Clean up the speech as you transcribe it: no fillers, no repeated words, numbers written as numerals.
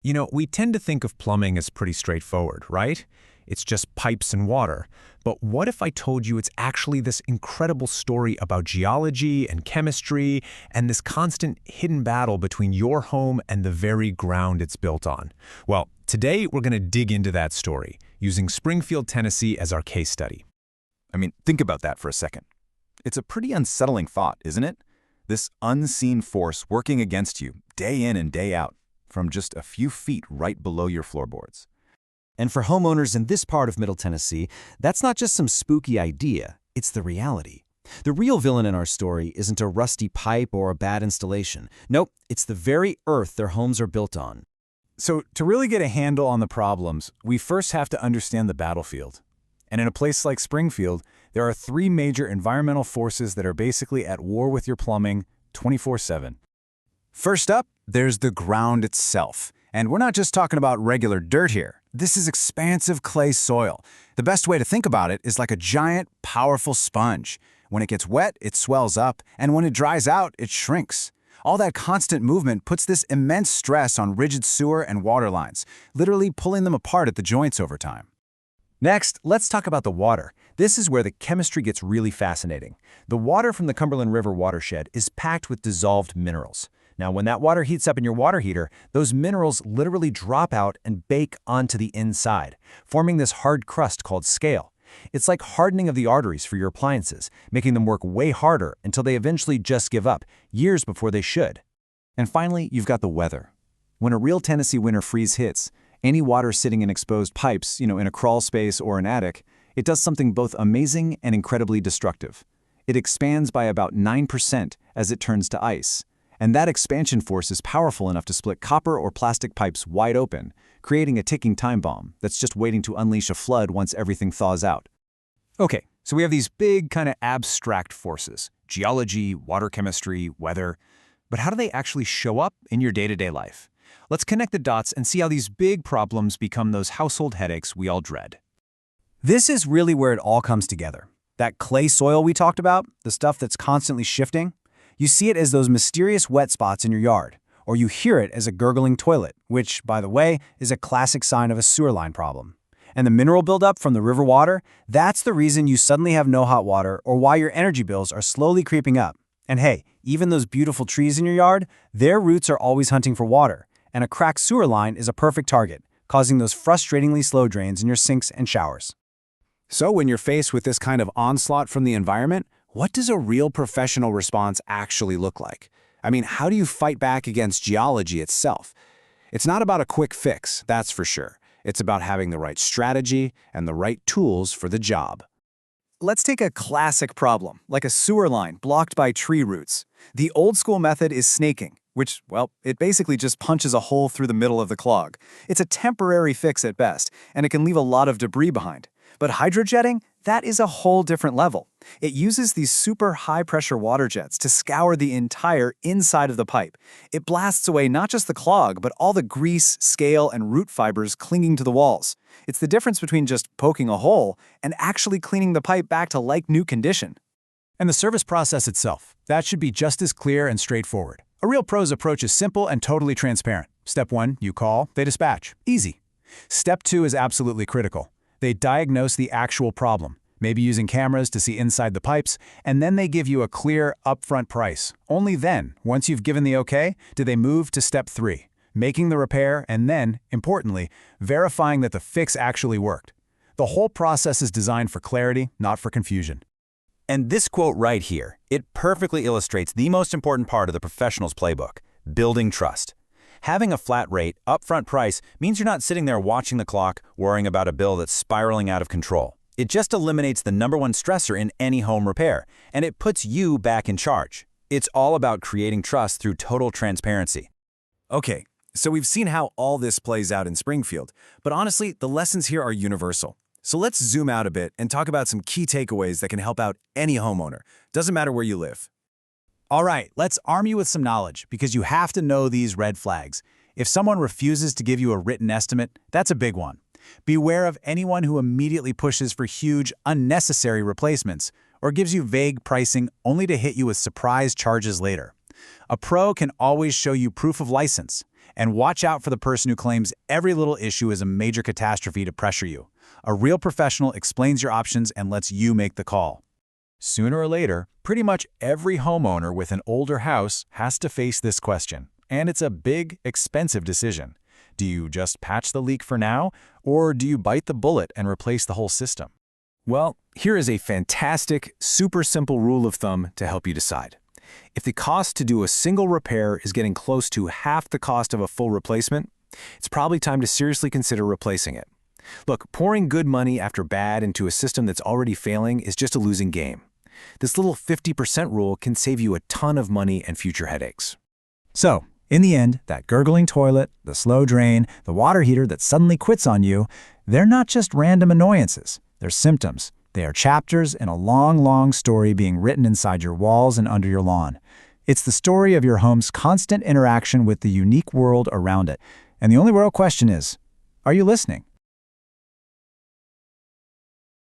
We tend to think of plumbing as pretty straightforward, right? It's just pipes and water. But what if I told you it's actually this incredible story about geology and chemistry and this constant hidden battle between your home and the very ground it's built on? Well, today we're going to dig into that story, using Springfield, Tennessee as our case study. Think about that for a second. It's a pretty unsettling thought, isn't it? This unseen force working against you, day in and day out, from just a few feet right below your floorboards. And for homeowners in this part of Middle Tennessee, that's not just some spooky idea, it's the reality. The real villain in our story isn't a rusty pipe or a bad installation. Nope, it's the very earth their homes are built on. So to really get a handle on the problems, we first have to understand the battlefield. And in a place like Springfield, there are three major environmental forces that are basically at war with your plumbing 24/7. First up, there's the ground itself. And we're not just talking about regular dirt here. This is expansive clay soil. The best way to think about it is like a giant, powerful sponge. When it gets wet, it swells up, and when it dries out, it shrinks. All that constant movement puts this immense stress on rigid sewer and water lines, literally pulling them apart at the joints over time. Next, let's talk about the water. This is where the chemistry gets really fascinating. The water from the Cumberland River watershed is packed with dissolved minerals. Now, when that water heats up in your water heater, those minerals literally drop out and bake onto the inside, forming this hard crust called scale. It's like hardening of the arteries for your appliances, making them work way harder until they eventually just give up, years before they should. And finally, you've got the weather. When a real Tennessee winter freeze hits, any water sitting in exposed pipes, in a crawl space or an attic, it does something both amazing and incredibly destructive. It expands by about 9% as it turns to ice. And that expansion force is powerful enough to split copper or plastic pipes wide open, creating a ticking time bomb that's just waiting to unleash a flood once everything thaws out. Okay, so we have these big kind of abstract forces: geology, water chemistry, weather. But how do they actually show up in your day-to-day life? Let's connect the dots and see how these big problems become those household headaches we all dread. This is really where it all comes together. That clay soil we talked about, the stuff that's constantly shifting, you see it as those mysterious wet spots in your yard, or you hear it as a gurgling toilet, which, by the way, is a classic sign of a sewer line problem. And the mineral buildup from the river water, that's the reason you suddenly have no hot water or why your energy bills are slowly creeping up. And hey, even those beautiful trees in your yard, their roots are always hunting for water, and a cracked sewer line is a perfect target, causing those frustratingly slow drains in your sinks and showers. So when you're faced with this kind of onslaught from the environment, what does a real professional response actually look like? How do you fight back against geology itself? It's not about a quick fix, that's for sure. It's about having the right strategy and the right tools for the job. Let's take a classic problem, like a sewer line blocked by tree roots. The old-school method is snaking, which, it basically just punches a hole through the middle of the clog. It's a temporary fix at best, and it can leave a lot of debris behind. But hydrojetting, that is a whole different level. It uses these super high-pressure water jets to scour the entire inside of the pipe. It blasts away not just the clog, but all the grease, scale, and root fibers clinging to the walls. It's the difference between just poking a hole and actually cleaning the pipe back to like-new condition. And the service process itself, that should be just as clear and straightforward. A real pro's approach is simple and totally transparent. Step 1, you call, they dispatch. Easy. Step 2 is absolutely critical. They diagnose the actual problem, maybe using cameras to see inside the pipes, and then they give you a clear, upfront price. Only then, once you've given the okay, do they move to step 3, making the repair and then, importantly, verifying that the fix actually worked. The whole process is designed for clarity, not for confusion. And this quote right here, it perfectly illustrates the most important part of the professional's playbook: building trust. Having a flat rate, upfront price means you're not sitting there watching the clock, worrying about a bill that's spiraling out of control. It just eliminates the #1 stressor in any home repair, and it puts you back in charge. It's all about creating trust through total transparency. Okay, so we've seen how all this plays out in Springfield, but honestly, the lessons here are universal. So let's zoom out a bit and talk about some key takeaways that can help out any homeowner. Doesn't matter where you live. All right, let's arm you with some knowledge, because you have to know these red flags. If someone refuses to give you a written estimate, that's a big one. Beware of anyone who immediately pushes for huge, unnecessary replacements, or gives you vague pricing only to hit you with surprise charges later. A pro can always show you proof of license. And watch out for the person who claims every little issue is a major catastrophe to pressure you. A real professional explains your options and lets you make the call. Sooner or later, pretty much every homeowner with an older house has to face this question. And it's a big, expensive decision. Do you just patch the leak for now, or do you bite the bullet and replace the whole system? Well, here is a fantastic, super simple rule of thumb to help you decide. If the cost to do a single repair is getting close to half the cost of a full replacement, it's probably time to seriously consider replacing it. Look, pouring good money after bad into a system that's already failing is just a losing game. This little 50% rule can save you a ton of money and future headaches. So, in the end, that gurgling toilet, the slow drain, the water heater that suddenly quits on you, they're not just random annoyances. They're symptoms. They are chapters in a long, long story being written inside your walls and under your lawn. It's the story of your home's constant interaction with the unique world around it. And the only real question is, are you listening?